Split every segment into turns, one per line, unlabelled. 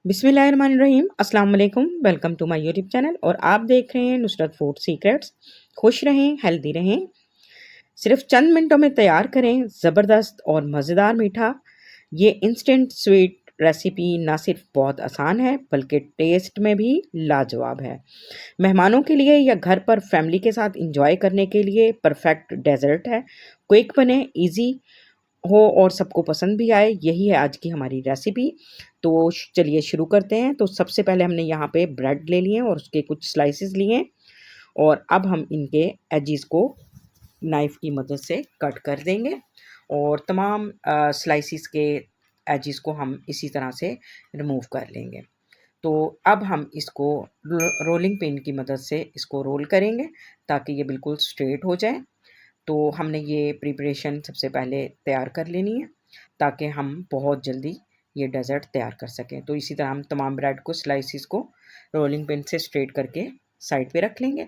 बिस्मिल्लाहिर्रहमानिर्रहीम। अस्सलाम वालेकुम। Welcome to my YouTube channel और आप देख रहे हैं नुसरत फूड सीक्रेट्स। खुश रहें, हेल्दी रहें। सिर्फ चंद मिनटों में तैयार करें ज़बरदस्त और मज़ेदार मीठा। ये इंस्टेंट स्वीट रेसिपी ना सिर्फ बहुत आसान है बल्कि टेस्ट में भी लाजवाब है। मेहमानों के लिए या घर पर फैमिली के साथ इंजॉय करने के लिए परफेक्ट डेजर्ट है। क्विक बने, इजी हो और सबको पसंद भी आए, यही है आज की हमारी रेसिपी। तो चलिए शुरू करते हैं। तो सबसे पहले हमने यहाँ पे ब्रेड ले लिए और उसके कुछ स्लाइसेस लिए और अब हम इनके एजिस को नाइफ़ की मदद से कट कर देंगे और तमाम स्लाइसेस के एजिस को हम इसी तरह से रिमूव कर लेंगे। तो अब हम इसको रोलिंग पिन की मदद से इसको रोल करेंगे ताकि ये बिल्कुल स्ट्रेट हो जाए। तो हमने ये प्रिपरेशन सबसे पहले तैयार कर लेनी है ताकि हम बहुत जल्दी ये डेज़र्ट तैयार कर सकें। तो इसी तरह हम तमाम ब्रेड को स्लाइसिस को रोलिंग पिन से स्ट्रेट करके साइड पे रख लेंगे।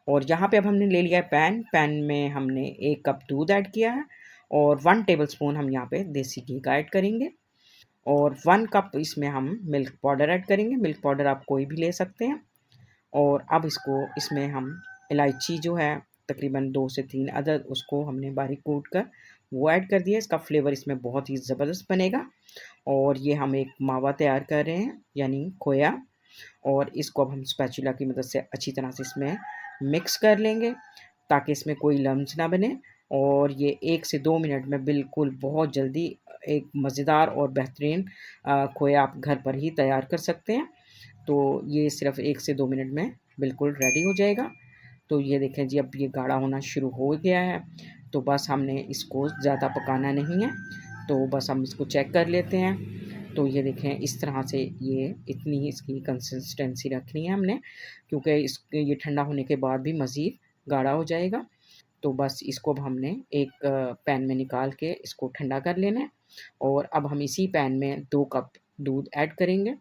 और यहाँ पे अब हमने ले लिया है पैन में हमने 1 कप दूध ऐड किया है और 1 टेबलस्पून हम यहाँ पे देसी घी का ऐड करेंगे और 1 कप इसमें हम मिल्क पाउडर ऐड करेंगे। मिल्क पाउडर आप कोई भी ले सकते हैं। और अब इसको इसमें हम इलायची जो है तकरीबन 2 से 3 अदद उसको हमने बारीक कूट कर वो ऐड कर दिया। इसका फ्लेवर इसमें बहुत ही ज़बरदस्त बनेगा। और ये हम एक मावा तैयार कर रहे हैं यानी खोया, और इसको अब हम स्पैचुला की मदद से अच्छी तरह से इसमें मिक्स कर लेंगे ताकि इसमें कोई लम्स ना बने। और ये 1 से 2 मिनट में बिल्कुल बहुत जल्दी एक मज़ेदार और बेहतरीन खोया आप घर पर ही तैयार कर सकते हैं। तो ये सिर्फ़ 1 से 2 मिनट में बिल्कुल रेडी हो जाएगा। तो ये देखें जी, अब ये गाढ़ा होना शुरू हो गया है। तो बस हमने इसको ज़्यादा पकाना नहीं है, तो बस हम इसको चेक कर लेते हैं। तो ये देखें इस तरह से ये इतनी ही इसकी कंसिस्टेंसी रखनी है हमने, क्योंकि ये ठंडा होने के बाद भी मज़ीद गाढ़ा हो जाएगा। तो बस इसको अब हमने एक पैन में निकाल के इसको ठंडा कर लेना है और अब हम इसी पैन में 2 कप दूध ऐड करेंगे।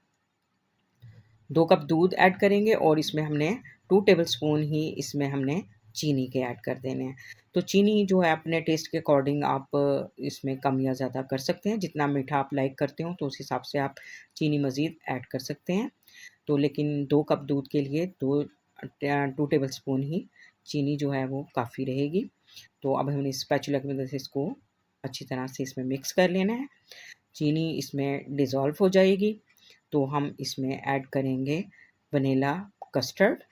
2 कप दूध ऐड करेंगे और इसमें हमने 2 टेबलस्पून ही इसमें हमने चीनी के ऐड कर देने हैं। तो चीनी जो है अपने टेस्ट के अकॉर्डिंग आप इसमें कम या ज़्यादा कर सकते हैं। जितना मीठा आप लाइक करते हो तो उस हिसाब से आप चीनी मज़ीद ऐड कर सकते हैं। तो लेकिन 2 कप दूध के लिए 2 टेबलस्पून ही चीनी जो है वो काफ़ी रहेगी। तो अब हमने स्पैचुला की मदद से इसको अच्छी तरह से इसमें मिक्स कर लेना है। चीनी इसमें डिज़ोल्व हो जाएगी तो हम इसमें ऐड करेंगे वनीला कस्टर्ड।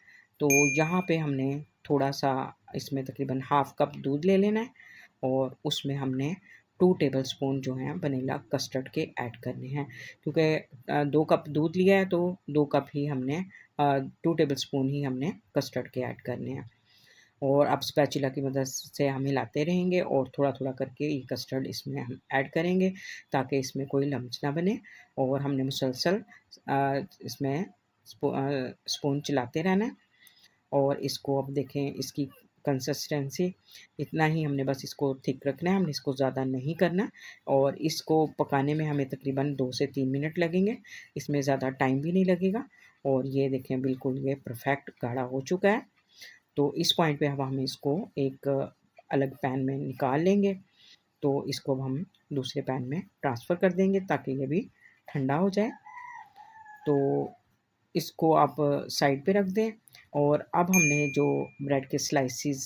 तो यहाँ पे हमने थोड़ा-सा इसमें तकरीबन हाफ़ कप दूध ले लेना है और उसमें हमने 2 टेबलस्पून जो हैं वनीला कस्टर्ड के ऐड करने हैं। क्योंकि 2 कप दूध लिया है तो 2 कप ही हमने 2 टेबलस्पून ही हमने कस्टर्ड के ऐड करने हैं। और अब स्पैचुला की मदद से हम हिलाते रहेंगे और थोड़ा-थोड़ा करके ये कस्टर्ड इसमें हम ऐड करेंगे ताकि इसमें कोई लम्स ना बने। और हमने मुसलसल इसमें स्पून चलाते रहना है। और इसको अब देखें इसकी कंसिस्टेंसी इतना ही हमने बस इसको थिक रखना है, हमने इसको ज़्यादा नहीं करना। और इसको पकाने में हमें तकरीबन 2 से 3 मिनट लगेंगे, इसमें ज़्यादा टाइम भी नहीं लगेगा। और ये देखें बिल्कुल ये परफेक्ट गाढ़ा हो चुका है। तो इस पॉइंट पे अब हम इसको एक अलग पैन में निकाल लेंगे। तो इसको अब हम दूसरे पैन में ट्रांसफ़र कर देंगे ताकि ये भी ठंडा हो जाए। तो इसको आप साइड पे रख दें और अब हमने जो ब्रेड के स्लाइसेस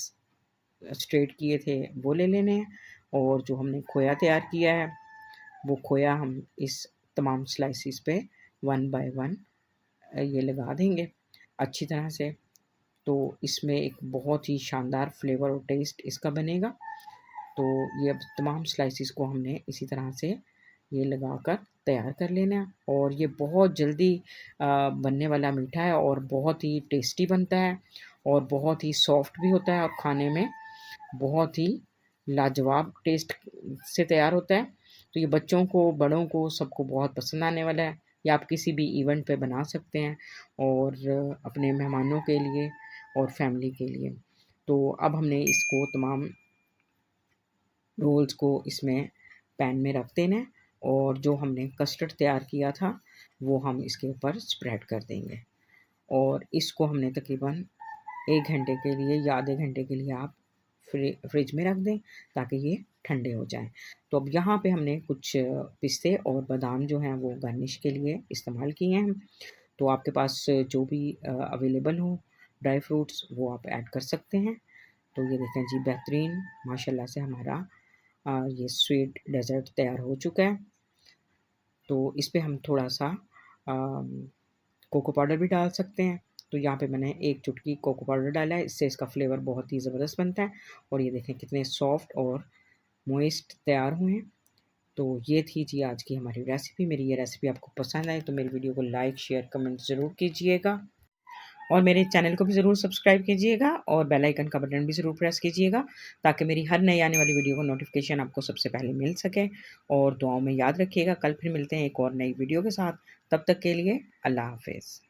स्ट्रेट किए थे वो ले लेने हैं और जो हमने खोया तैयार किया है वो खोया हम इस तमाम स्लाइसेस पे 1 बाय 1 ये लगा देंगे अच्छी तरह से। तो इसमें एक बहुत ही शानदार फ्लेवर और टेस्ट इसका बनेगा। तो ये अब तमाम स्लाइसेस को हमने इसी तरह से ये लगाकर तैयार कर लेना है और ये बहुत जल्दी बनने वाला मीठा है और बहुत ही टेस्टी बनता है और बहुत ही सॉफ्ट भी होता है और खाने में बहुत ही लाजवाब टेस्ट से तैयार होता है। तो ये बच्चों को, बड़ों को, सबको बहुत पसंद आने वाला है। या आप किसी भी इवेंट पे बना सकते हैं और अपने मेहमानों के लिए और फैमिली के लिए। तो अब हमने इसको तमाम रोल्स को इसमें पैन में रख देना है और जो हमने कस्टर्ड तैयार किया था वो हम इसके ऊपर स्प्रेड कर देंगे। और इसको हमने तकरीबन 1 घंटे के लिए या आधे घंटे के लिए आप फ्रिज में रख दें ताकि ये ठंडे हो जाएँ। तो अब यहाँ पे हमने कुछ पिस्ते और बादाम जो हैं वो गार्निश के लिए इस्तेमाल किए हैं। तो आपके पास जो भी अवेलेबल हो ड्राई फ्रूट्स वो आप ऐड कर सकते हैं। तो ये देखें जी, बेहतरीन माशाल्लाह से हमारा ये स्वीट डेज़र्ट तैयार हो चुका है। तो इस पे हम थोड़ा-सा कोको पाउडर भी डाल सकते हैं। तो यहाँ पे मैंने 1 चुटकी कोको पाउडर डाला है, इससे इसका फ्लेवर बहुत ही ज़बरदस्त बनता है। और ये देखें कितने सॉफ्ट और मॉइस्ट तैयार हुए हैं। तो ये थी जी आज की हमारी रेसिपी। मेरी ये रेसिपी आपको पसंद आई तो मेरी वीडियो को लाइक, शेयर, कमेंट ज़रूर कीजिएगा। और मेरे चैनल को भी ज़रूर सब्सक्राइब कीजिएगा और बेल आइकन का बटन भी ज़रूर प्रेस कीजिएगा ताकि मेरी हर नई आने वाली वीडियो को नोटिफिकेशन आपको सबसे पहले मिल सके। और दुआओं में याद रखिएगा, कल फिर मिलते हैं एक और नई वीडियो के साथ। तब तक के लिए अल्लाह हाफ़िज़।